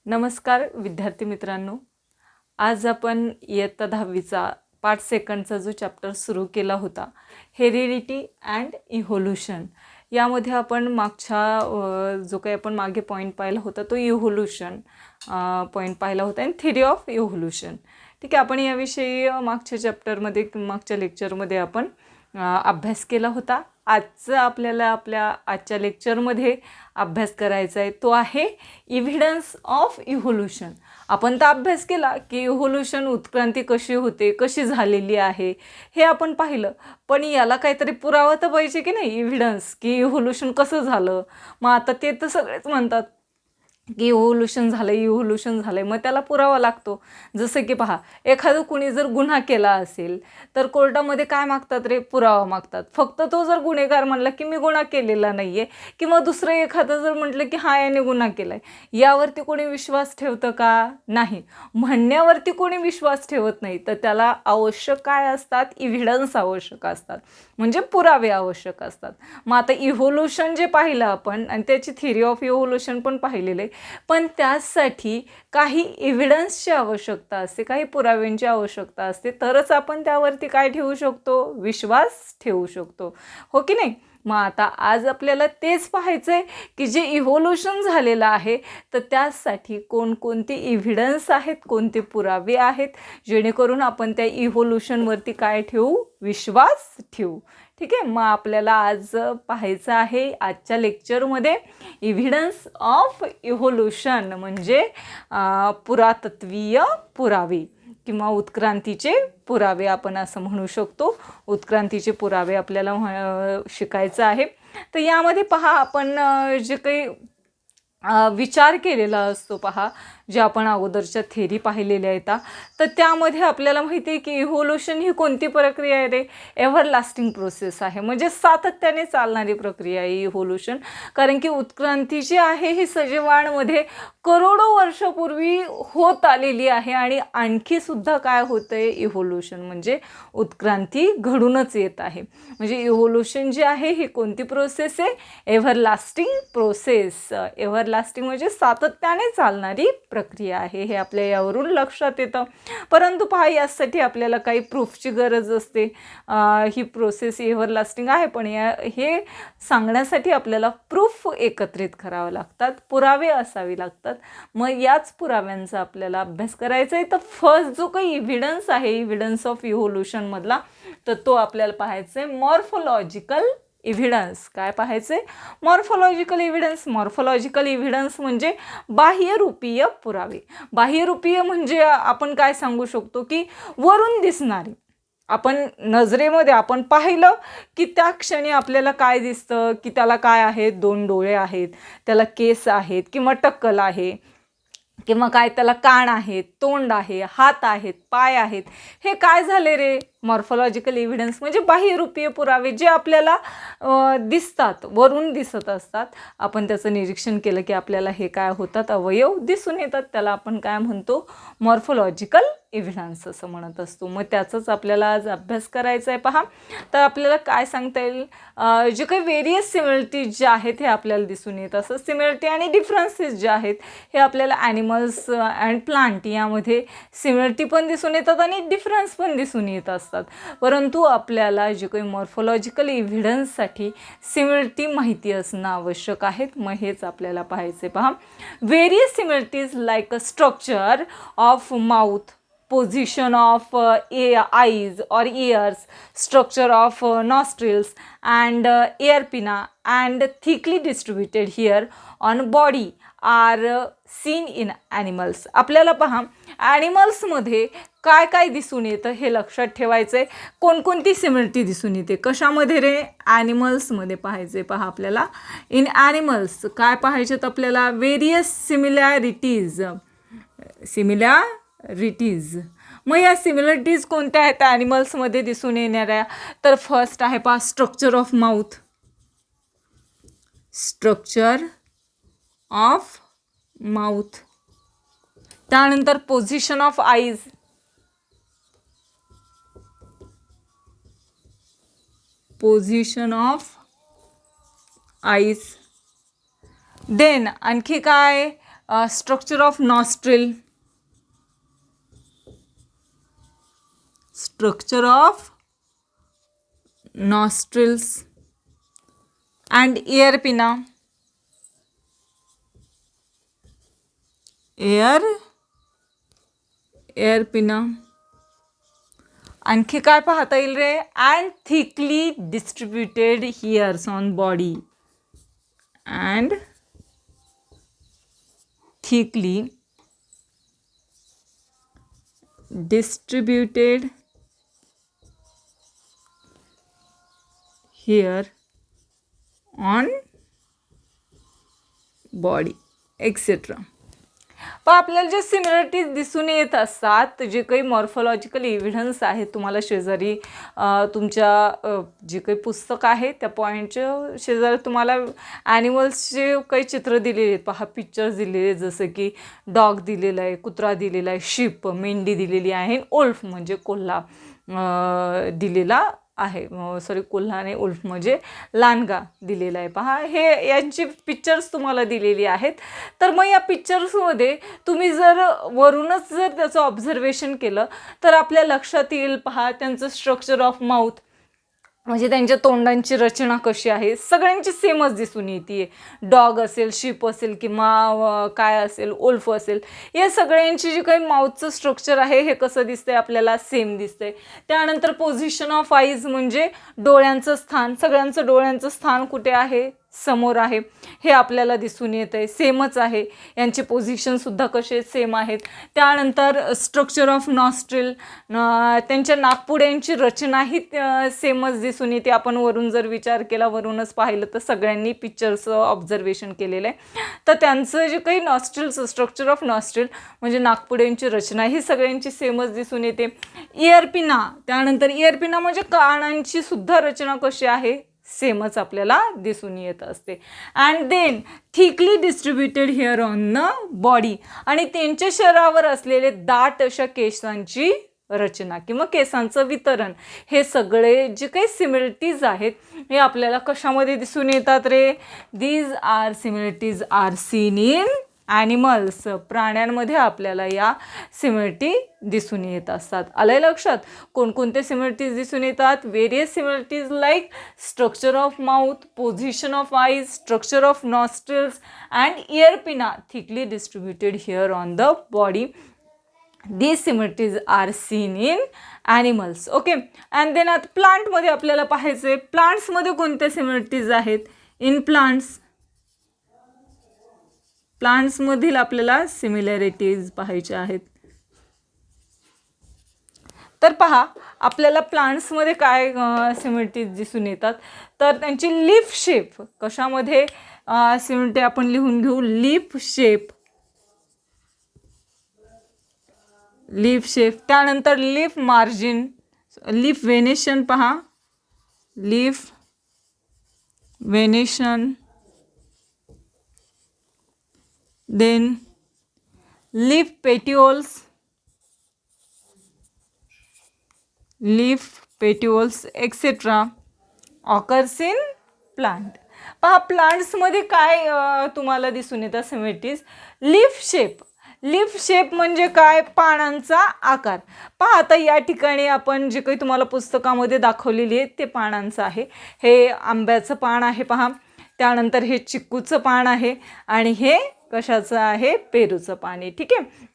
नमस्कार विद्यार्थी मित्रांनो, आज आपण इयत्ता 10वीचा पार्ट सेकंडचा जो चॅप्टर सुरू केला होता, हेरिडिटी अँड इव्होल्यूशन. यामध्ये आपण जो काही आपण मागे पॉईंट पाहिला होता तो इव्होल्यूशन पॉईंट पाहिला होता आणि थिअरी ऑफ इव्होल्यूशन. ठीक आहे, आपण याविषयी मागच्या लेक्चरमध्ये आपण अभ्यास केला होता. आपल्याला आजच्या लेक्चरमध्ये अभ्यास करायचा आहे तो आहे इव्हिडन्स ऑफ इव्होल्यूशन. आपण तर अभ्यास केला की इव्होल्यूशन उत्क्रांती कशी होते, कशी झालेली आहे हे आपण पाहिलं, पण याला काहीतरी पुरावा तर पाहिजे की नाही, इव्हिडन्स की इव्होल्यूशन कसं झालं. मग आता ते तर सगळेच म्हणतात की इव्होल्यूशन झालं, मग त्याला पुरावा लागतो. जसं की पहा, एखादं कुणी जर गुन्हा केला असेल तर कोर्टामध्ये काय मागतात रे, पुरावा मागतात. फक्त तो जर गुन्हेगार म्हणला की मी गुन्हा केलेला नाही आहे, किंवा दुसरं एखादं जर म्हटलं की हा याने गुन्हा केला आहे, यावरती कोणी विश्वास ठेवतं का? नाही. म्हणण्यावरती कोणी विश्वास ठेवत नाही, तर त्याला आवश्यक काय असतात, इव्हिडन्स आवश्यक असतात, म्हणजे पुरावे आवश्यक असतात. मग आता इव्होल्यूशन जे पाहिलं आपण आणि त्याची थिअरी ऑफ इव्होल्यूशन पण पाहिलेले, पण त्यासाठी काही एव्हिडन्सची आवश्यकता असते, काही पुराव्यांची आवश्यकता असते, तरच आपण त्यावरती काय ठेवू शकतो, विश्वास ठेवू शकतो, हो की नाही. मग आता आज आपल्याला तेच पाहायचं आहे की जे इव्होल्यूशन झालेलं आहे तर त्यासाठी कोणकोणते एव्हिडन्स आहेत, कोणते पुरावे आहेत, जेणेकरून आपण त्या इव्होल्यूशनवरती काय ठेवू, विश्वास ठेवू. ठीक आहे, मग आपल्याला आज पाहायचं आहे आजच्या लेक्चरमध्ये इव्हिडन्स ऑफ इव्होल्यूशन, म्हणजे पुरातत्वीय पुरावे किंवा उत्क्रांतीचे पुरावे आपण असं म्हणू शकतो. उत्क्रांतीचे पुरावे आपल्याला शिकायचं आहे. तर यामध्ये पहा, आपण जे काही विचार केलेला असतो, पहा, जे आपण अगोदरच्या थेरी पाहिलेल्या आहेत, तर त्यामध्ये आपल्याला माहिती आहे की इव्होल्यूशन ही कोणती प्रक्रिया आहे रे, एव्हरलास्टिंग प्रोसेस आहे, म्हणजे सातत्याने चालणारी प्रक्रिया आहे इव्होल्यूशन. कारण की उत्क्रांती जी आहे ही सजीवांमध्ये करोडो वर्षापूर्वी होत आलेली आहे आणि आणखी सुद्धा काय होतं आहे, इव्होल्यूशन म्हणजे उत्क्रांती घडूनच येत आहे. म्हणजे इव्होल्यूशन जी आहे ही कोणती प्रोसेस आहे, एव्हरलास्टिंग प्रोसेस. एव्हरलास्टिंग म्हणजे सातत्याने चालणारी प्रक्रिया आहे, हे आपल्या यावरून लक्षात येतं. परंतु पहा, यासाठी आपल्याला काही प्रूफची गरज असते. ही प्रोसेस एव्हरलास्टिंग आहे, पण हे सांगण्यासाठी आपल्याला प्रूफ एकत्रित करावं लागतात, पुरावे असावे लागतात. मग याच पुराव्यांचा आपल्याला अभ्यास करायचा आहे. तर फर्स्ट जो काही इव्हिडन्स आहे इव्हिडन्स ऑफ इव्होल्यूशनमधला, तर तो आपल्याला पाहायचा आहे मॉर्फोलॉजिकल इव्हिडन्स. काय पाहायचे, मॉर्फोलॉजिकल इव्हिडन्स. मॉर्फोलॉजिकल इव्हिडन्स म्हणजे बाह्यरूपीय पुरावे. बाह्यरूपीय म्हणजे आपण काय सांगू शकतो की वरून दिसणारे, आपण नजरेमध्ये आपण पाहिलं की त्या क्षणी आपल्याला काय दिसतं की त्याला काय आहेत, दोन डोळे आहेत, त्याला केस आहेत किंवा टक्कल आहे, किंवा काय त्याला कान आहेत, तोंड आहे, हात आहेत, पाय आहेत. हे काय झाले रे, मॉर्फोलॉजिकल इव्हिडन्स म्हणजे बाह्यरूपीय पुरावे जे आपल्याला दिसतात, वरून दिसत असतात. आपण त्याचं निरीक्षण केलं की आपल्याला हे काय होतात, अवयव दिसून येतात, त्याला आपण काय म्हणतो, मॉर्फोलॉजिकल इव्हिडन्स असं म्हणत असतो. मग त्याचाच आपल्याला आज अभ्यास करायचा आहे. पहा, तर आपल्याला काय सांगता येईल, जे काही व्हेरियस सिमिलरिटीज जे आहेत हे आपल्याला दिसून येत असं. सिमिलरिटी आणि डिफरन्सेस जे आहेत हे आपल्याला ॲनिमल्स अँड प्लांट यामध्ये सिमिलरिटी पण दिसून येतात आणि डिफरन्स पण दिसून येत असतात. परंतु आपल्याला जे काही मॉर्फोलॉजिकल इव्हिडन्ससाठी सिमिलरिटी माहिती असणं आवश्यक आहे. मग हेच आपल्याला पाहायचे. पहा, various similarities like a structure of mouth, position of eyes or ears, structure of nostrils and air pinna and thickly distributed hair on body are seen in animals. आपल्याला पहा, ॲनिमल्समध्ये काय काय दिसून येतं हे लक्षात ठेवायचं आहे. कोणकोणती सिमिलरिटी दिसून येते कशामध्ये रे, ॲनिमल्समध्ये पाहायचे. पहा, आपल्याला इन ॲनिमल्स काय पाहायचेत आपल्याला, व्हेरियस सिमिलॅरिटीज. मग या सिमिलरिटीज कोणत्या आहेत ॲनिमल्समध्ये दिसून येणाऱ्या, तर फर्स्ट आहे पहा, structure of mouth. Structure of mouth. त्यानंतर position of eyes. Position of eyes. Then आणखी काय, structure of nostril, structure of nostrils and air pinna, air pinna. आणखी काय पाहता येईल रे? and thickly distributed hairs on body, and thickly distributed hair on body etc. पण आपल्याला जे similarities दिसून येत असतात, जे काही मॉर्फोलॉजिकल एव्हिडन्स आहे, तुम्हाला शेजारी तुमच्या जे काही पुस्तक आहे त्या पॉईंटच्या शेजारी तुम्हाला ॲनिमल्सचे काही चित्र दिलेले आहेत पहा, पिक्चर्स दिलेले आहेत, जसं की डॉग दिलेला आहे, कुत्रा दिलेला आहे, शीप मेंढी दिलेली आहे, ओल्फ म्हणजे कोल्हा दिलेला आहे, सॉरी कोल्हा नाही, उल्फ म्हणजे लांडगा दिलेला आहे पहा. हे यांची पिक्चर्स तुम्हाला दिलेली आहेत. तर मग या पिक्चर्समध्ये तुम्ही जर वरूनच जर त्याचं ऑब्झर्वेशन केलं तर आपल्या लक्षात येईल पहा, त्यांचं स्ट्रक्चर ऑफ माउथ म्हणजे त्यांच्या तोंडांची रचना कशी आहे, सगळ्यांची सेमच दिसून येते. डॉग असेल, शीप असेल किंवा काय असेल, ओल्फ असेल, या सगळ्यांची जी काही माउथचं स्ट्रक्चर आहे हे कसं दिसतंय आपल्याला, सेम दिसतंय. त्यानंतर पोझिशन ऑफ आईज म्हणजे डोळ्यांचं स्थान, सगळ्यांचं डोळ्यांचं स्थान कुठे आहे, समोर आहे, हे आपल्याला दिसून येत आहे, सेमच आहे. यांचे पोझिशनसुद्धा कसे सेम आहेत. त्यानंतर स्ट्रक्चर ऑफ नॉस्ट्रिल, त्यांच्या नाकपुड्यांची रचनाही सेमच दिसून येते. आपण वरून जर विचार केला, वरूनच पाहिलं तर सगळ्यांनी पिक्चरचं ऑब्झर्वेशन केलेलं आहे. तर त्यांचं जे काही नॉस्ट्रिलचं स्ट्रक्चर ऑफ नॉस्ट्रिल म्हणजे नाकपुड्यांची रचना ही सगळ्यांची सेमच दिसून येते. इयर पिना, त्यानंतर इयर पिना म्हणजे कानांची सुद्धा रचना कशी आहे, सेमच आपल्याला दिसून येत असते. And then thickly distributed hair on the body, आणि त्यांच्या शरीरावर असलेले दाट अशा केसांची रचना किंवा केसांचं वितरण, हे सगळे जे काही सिमिलरिटीज आहेत हे आपल्याला कशामध्ये दिसून येतात रे? These are similarities are seen in animals, प्राण्यांमध्ये आपल्याला या सिमिलरिटी दिसून येत असतात. आलंय लक्षात? कोणकोणते सिमिलरिटीज दिसून येतात? Various similarities like structure of mouth, position of eyes, structure of nostrils and ear pinna, thickly distributed hair on the body. These similarities are seen in animals. Okay. And then आता प्लांटमध्ये आपल्याला पाहायचं आहे, प्लांट्समध्ये कोणत्या similarities आहेत? In प्लांट्समधील आपल्याला similarities पाहायच्या आहेत. तर पहा, आपल्याला प्लांट्समध्ये काय सिमिलरिटीज दिसून येतात, तर त्यांची लीफ शेप, कशामध्ये सिमिलरिटी आपण लिहून घेऊ, लीफ शेप, लीफ शेप. त्यानंतर लीफ मार्जिन, लीफ वेनेशन पहा, leaf venation. Then leaf petioles, leaf petioles etcetera occurs in plant. पहा, प्लांट्समध्ये काय तुम्हाला दिसून येतात similarities? Leaf shape, leaf shape म्हणजे काय? पानांचा आकार. पहा, आता या ठिकाणी आपण जे काही तुम्हाला पुस्तकामध्ये दाखवलेली आहे ते पानांचं आहे. हे आंब्याचं पान आहे पहा, त्यानंतर हे चिक्कूचं पान आहे, आणि हे कशाचं आहे? पेरूचं पान आहे. ठीक आहे.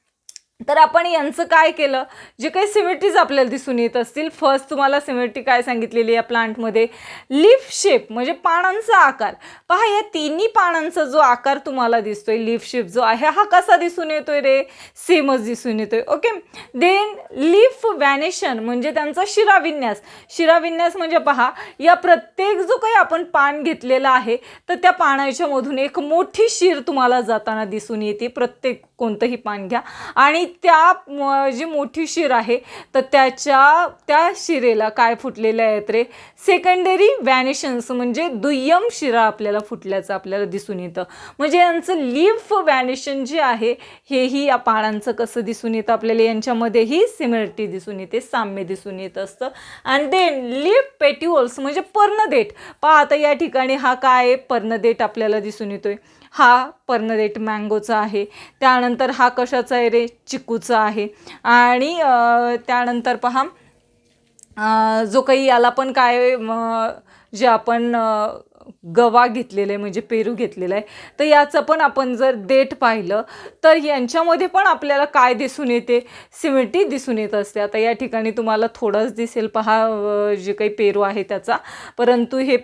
तर आपण यांचं काय केलं, जे काही सिमिलरिटीज आपल्याला दिसून येत असतील, फर्स्ट तुम्हाला सिमिलरिटी काय सांगितलेली या प्लांटमध्ये? लीफ शेप म्हणजे पानांचा आकार. पहा, या तिन्ही पानांचा जो आकार तुम्हाला दिसतोय, लीफ शेप जो आहे, हा कसा दिसून येतोय रे? सेमच दिसून येतोय. ओके. देन लीफ व्हॅनेशन म्हणजे त्यांचा शिराविन्यास. शिराविन्यास म्हणजे पहा, या प्रत्येक जो काही आपण पान घेतलेला आहे तर त्या पानाच्या मधून एक मोठी शिर तुम्हाला जाताना दिसून येते. प्रत्येक कोणतंही पान घ्या, आणि त्या जी मोठी शिर आहे तर त्या शिरेला काय फुटलेल्या आहेत रे? सेकंडरी व्हॅनिशन्स म्हणजे दुय्यम शिरा आपल्याला फुटल्याचं आपल्याला दिसून येतं. म्हणजे यांचं लीफ व्हॅनिशन जे आहे हेही या पानांचं कसं दिसून येतं आपल्याला? यांच्यामध्येही सिमिलरिटी दिसून येते, साम्य दिसून येत असतं. अँड देन लीफ पेटिओल्स म्हणजे पर्णदेठ. पहा, आता या ठिकाणी हा काय? पर्णदेठ आपल्याला दिसून येतोय. हा पर्नरेट मँगोचा आहे. त्यानंतर हा कशाचा आहे रे, चिकूचा आहे. आणि त्यानंतर पहा जो काही याला पण काय जे आपण गवा घेतलेलं आहे म्हणजे पेरू घेतलेला आहे, तर याचं पण आपण जर देठ पाहिलं तर यांच्यामध्ये पण आपल्याला काय दिसून येते, सिमिलिटी दिसून येत असते. आता या ठिकाणी तुम्हाला थोडंच दिसेल पहा जे काही पेरू आहे त्याचा, परंतु हे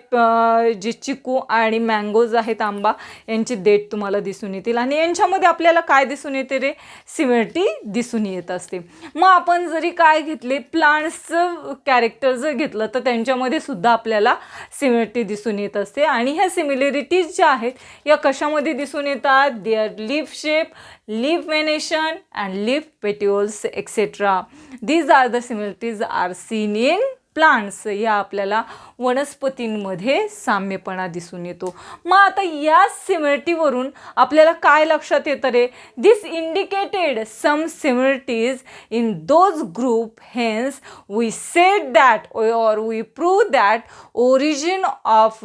जे चिकू आणि मँगोज आहेत आंबा यांचे देठ तुम्हाला दिसून येतील आणि यांच्यामध्ये आपल्याला काय दिसून येते रे, सिमिलिटी दिसून येत असते. मग आपण जरी काय घेतले प्लांट्सचं कॅरेक्टर जर घेतलं तर त्यांच्यामध्ये सुद्धा आपल्याला सिमिलिटी दिसून येत असते. आणि ह्या सिमिलॅरिटीज ज्या आहेत या कशामध्ये दिसून येतात, there leaf shape, leaf venation and leaf petioles etcetera. These are the similarities are seen in plants. या आपल्याला वनस्पतींमध्ये साम्यपणा दिसून येतो. मग आता या सिमिलॅरिटीवरून आपल्याला काय लक्षात येतं रे, this indicated some similarities in those group, hence we said that or we prove that origin of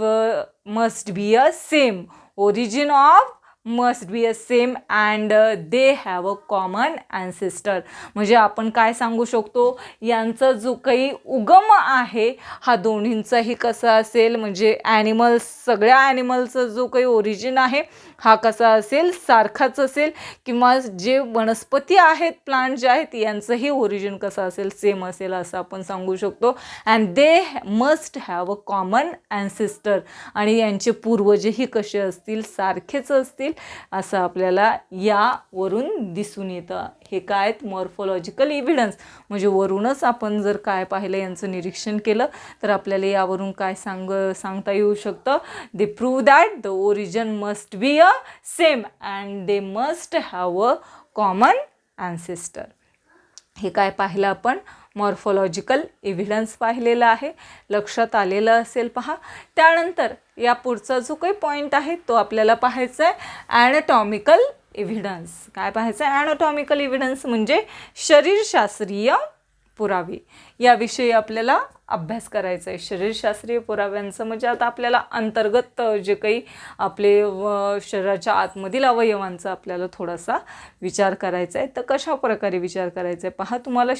must be a same, origin of must be a same and they have a common ancestor. म्हणजे आपण काय सांगू शकतो, यांचा जो काही उगम आहे हा दोन्हींचाही कसा असेल, म्हणजे ॲनिमल्स, सगळ्या ॲनिमलचा जो काही ओरिजिन आहे हा कसा असेल, सारखाच असेल. किंवा जे वनस्पती आहेत, प्लांट जे आहेत यांचंही ओरिजिन कसं असेल, सेम असेल असं आपण सांगू शकतो. And they must have a common ancestor. आणि यांचे पूर्वजही कसे असतील, सारखेच असतील असं आपल्याला यावरून दिसून येतं. हे काय आहेत, मॉर्फोलॉजिकल इव्हिडन्स. म्हणजे वरूनच आपण जर काय पाहिलं, यांचं निरीक्षण केलं तर आपल्याला यावरून काय सांगता येऊ शकतं, they prove that the origin must be a same and they must have a common ancestor. हे काय पाहिलं आपण, मॉर्फोलॉजिकल इव्हिडन्स पाहिलेलं आहे, लक्षात आलेलं असेल पहा. त्यानंतर या पुढचा जो काही पॉईंट आहे तो आपल्याला पाहायचा आहे, ॲनाटॉमिकल इव्हिडन्स. काय पाहायचं आहे, ॲनाटॉमिकल इव्हिडन्स म्हणजे शरीरशास्त्रीय पुरावे. याविषयी आपल्याला अभ्यास करायचा आहे. शरीरशास्त्रीय पुराव्यांचं म्हणजे आता आपल्याला अंतर्गत जे काही आपले शरीराच्या आतमधील अवयवांचा आपल्याला थोडासा विचार करायचा आहे. तर कशा प्रकारे विचार करायचा आहे पहा. तुम्हाला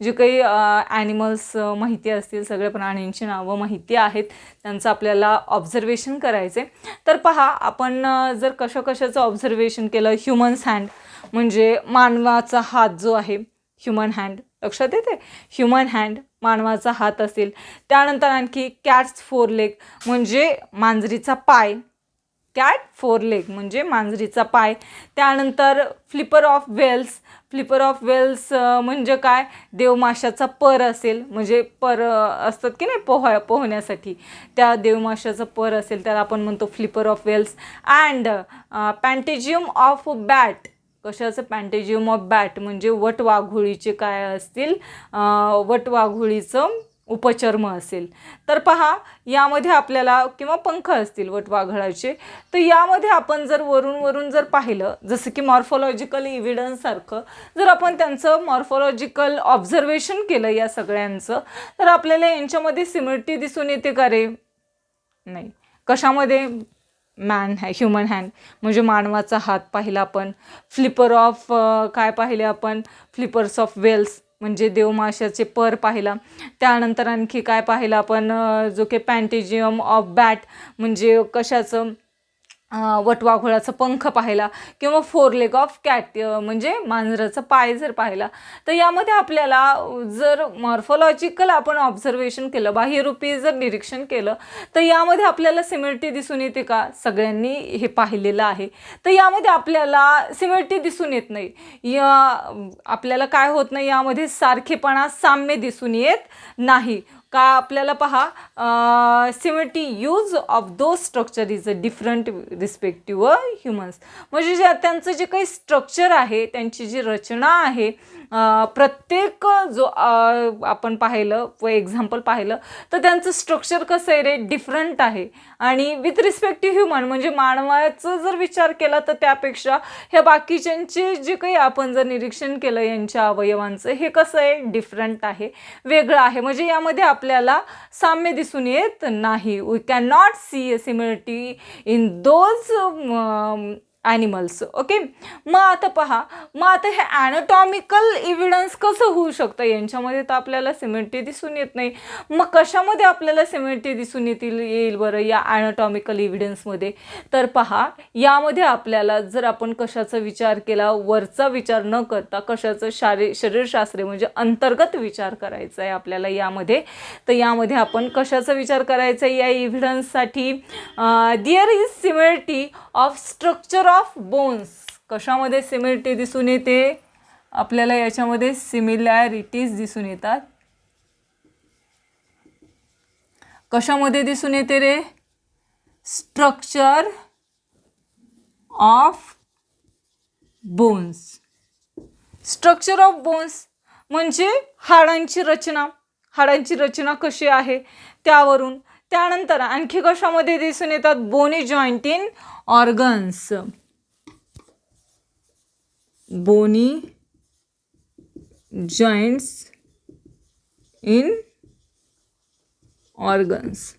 जे काही ॲनिमल्स माहिती असतील, सगळ्या प्राण्यांची नावं माहिती आहेत, त्यांचं आपल्याला ऑब्झर्वेशन करायचं आहे. तर पहा, आपण जर कशाचं ऑब्झर्वेशन केलं, ह्युमन्स हँड म्हणजे मानवाचा हात जो आहे, ह्युमन हँड लक्षात येते, ह्युमन हँड मानवाचा हात असेल. त्यानंतर आणखी कॅट्स फोर लेग म्हणजे मांजरीचा पाय, कॅट फोर लेग म्हणजे मांजरीचा पाय. त्यानंतर flipper of whales, flipper of whales म्हणजे काय, देवमाशाचा पर असेल, म्हणजे पर असतात की नाही पोहण्यासाठी, त्या देवमाशाचा पर असेल त्याला आपण म्हणतो flipper of whales. And patagium of bat, कशाचं, पॅन्टेजियम ऑफ बॅट म्हणजे वटवाघुळीचे काय असतील, वटवाघुळीचं उपचर्म असेल. तर पहा, यामध्ये आपल्याला किंवा पंख असतील वटवाघळाचे. तर यामध्ये आपण जर वरून जर पाहिलं, जसं की मॉर्फोलॉजिकल इव्हिडन्ससारखं जर आपण त्यांचं मॉर्फोलॉजिकल ऑब्झर्वेशन केलं या सगळ्यांचं, तर आपल्याला यांच्यामध्ये सिमिलरिटी दिसून येते का रे, नाही. कशामध्ये, ह्युमन हँड म्हणजे मानवाचा हात पाहिला आपण. फ्लिपर ऑफ काय पाहिले आपण, फ्लिपर्स ऑफ वेल्स म्हणजे देवमाशाचे पर पाहिला. त्यानंतर आणखी काय पाहिलं आपण, जो की पॅन्टेजियम ऑफ बॅट म्हणजे कशाचं, वटवाघुळाचा पंख पाहिला. किंवा फोर लेग ऑफ कॅट म्हणजे मांजराचा पाय जर पाहिला. तर यामध्ये आपल्याला जर मॉर्फोलॉजिकल आपण ऑब्झर्वेशन केलं, बाह्यरूपी जर निरीक्षण केलं, तर यामध्ये आपल्याला सिमिलरिटी दिसून येते का, सगळ्यांनी हे पाहिलेलं आहे. तर यामध्ये आपल्याला सिमिलरिटी दिसून येत नाही, आपल्याला काय होत नाही, यामध्ये सारखेपणा, साम्य दिसून येत नाही का. आपल्याला पहा, similarity use of two structure is a different respective humans म्हणजे जे त्यांचं जे काही स्ट्रक्चर आहे, त्यांची जी रचना आहे, प्रत्येक जो आपण पाहिलं व एक्झाम्पल पाहिलं तर त्यांचं स्ट्रक्चर कसं आहे रे, डिफरंट आहे. आणि विथ रिस्पेक्टिव्ह ह्युमन म्हणजे मानवाचं जर विचार केला तर त्यापेक्षा ह्या बाकीच्यांचे जे काही आपण जर निरीक्षण केलं यांच्या अवयवांचं, हे कसं आहे, डिफरंट आहे, वेगळं आहे. म्हणजे यामध्ये आपल्याला साम्य दिसून येत नाही. We can not see a similarity in those animals. Okay, मग आता पहा, मग आता हे ॲनाटॉमिकल इव्हिडन्स कसं होऊ शकतं? यांच्यामध्ये तर आपल्याला सिमिलरिटी दिसून येत नाही. मग कशामध्ये आपल्याला सिमिलरिटी दिसून येईल बरं या ॲनाटॉमिकल इव्हिडन्समध्ये? तर पहा, यामध्ये आपल्याला जर आपण कशाचा विचार केला, वरचा विचार न करता कशाचं शरीरशास्त्रीय म्हणजे अंतर्गत विचार करायचा आहे आपल्याला यामध्ये, तर यामध्ये आपण कशाचा विचार करायचा आहे या इव्हिडन्ससाठी? There is similarity of structure of bones. कशामध्ये सिमिलरिटी दिसून येते आपल्याला? याच्यामध्ये सिमिलॅरिटीज दिसून येतात. कशामध्ये दिसून येते रे? Structure of bones. Structure of bones म्हणजे हाडांची रचना. हाडांची रचना कशी आहे त्यावरून. त्यानंतर आणखी कशामध्ये दिसून येतात? Bony joint in organs. Bony joints in organs.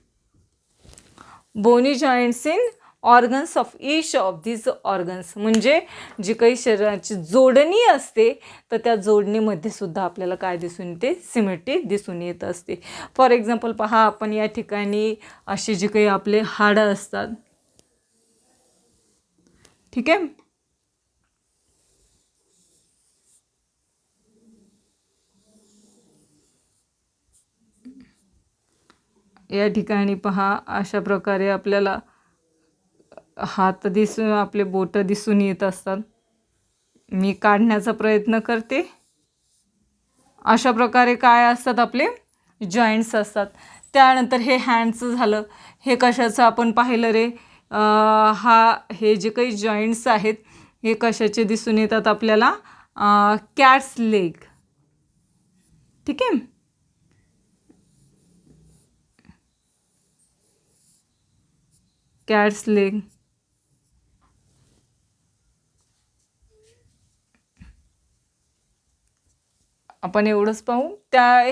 Bony joints in organs of each of this organs म्हणजे जी काही शरीराची जोडणी असते तर त्या जोडणीमध्ये सुद्धा आपल्याला काय दिसून येते? सिमिलरिटी दिसून येत असते. फॉर एक्झाम्पल पहा, आपण या ठिकाणी अशी जी काही आपले हाडं असतात, ठीक आहे, या ठिकाणी पहा अशा प्रकारे आपल्याला हात दिसून, आपले बोटं दिसून येत असतात. मी काढण्याचा प्रयत्न करते. अशा प्रकारे काय असतात? आपले जॉईंट्स असतात. त्यानंतर हे हँडचं झालं. हे कशाचं आपण पाहिलं रे? हे जे काही जॉईंट्स आहेत हे कशाचे दिसून येतात आपल्याला? Cats leg. ठीक आहे, कॅट्स लेग. आपण एवढंच पाहू.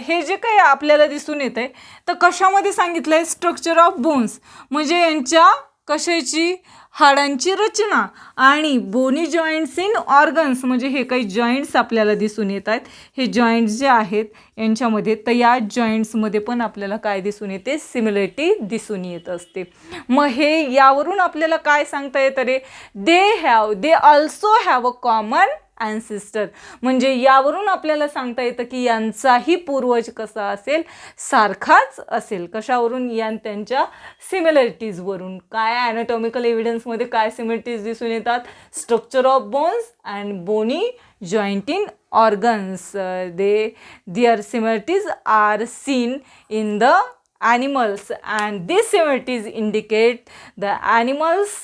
हे जे काही आपल्याला दिसून येत आहे तर कशामध्ये सांगितलं आहे? स्ट्रक्चर ऑफ बोन्स म्हणजे यांच्या कशाची? हाडांची रचना. आणि बोनी जॉईंट्स इन ऑर्गन्स म्हणजे हे काही जॉईंट्स आपल्याला दिसून येत आहेत. हे जॉईंट्स जे आहेत यांच्यामध्ये, तर या जॉईंट्समध्ये पण आपल्याला काय दिसून येते? सिमिलरिटी दिसून येत असते. मग हे यावरून आपल्याला काय सांगता येतं रे? They also have a common ancestor. म्हणजे यावरून आपल्याला सांगता येतं की यांचाही पूर्वज कसा असेल? सारखाच असेल. कशावरून? त्यांच्या सिमिलरिटीजवरून. काय ॲनाटॉमिकल एव्हिडन्समध्ये काय सिमिलरिटीज दिसून येतात? Structure of bones and bony joint in organs. There similarities are seen in the animals and these similarities indicate the animals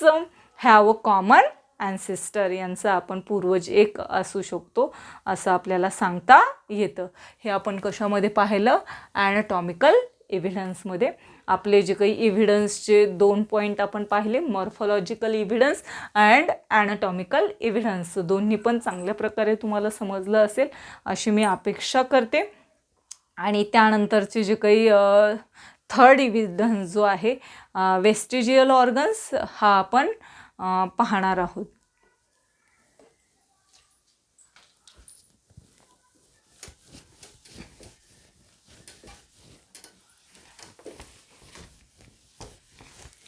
have a common ancestor. यांचा आपण पूर्वज एक असू शकतो असं आपल्याला सांगता येतं. हे आपण कशामध्ये पाहिलं? ॲनाटॉमिकल एव्हिडन्समध्ये. आपले जे काही एव्हिडन्सचे 2 पॉईंट आपण पाहिले, मॉर्फॉलॉजिकल एव्हिडन्स अँड ॲनाटॉमिकल एव्हिडन्स. दोन्ही पण चांगल्या प्रकारे तुम्हाला समजलं असेल अशी मी अपेक्षा करते. आणि त्यानंतरचे जे काही थर्ड एव्हिडन्स जो आहे वेस्टिजियल ऑर्गन्स हा आपण पाहणार आहोत.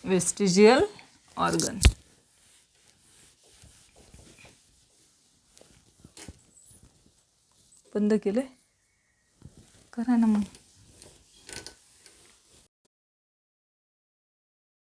Vestigial organ. बंद केले, करा ना मग.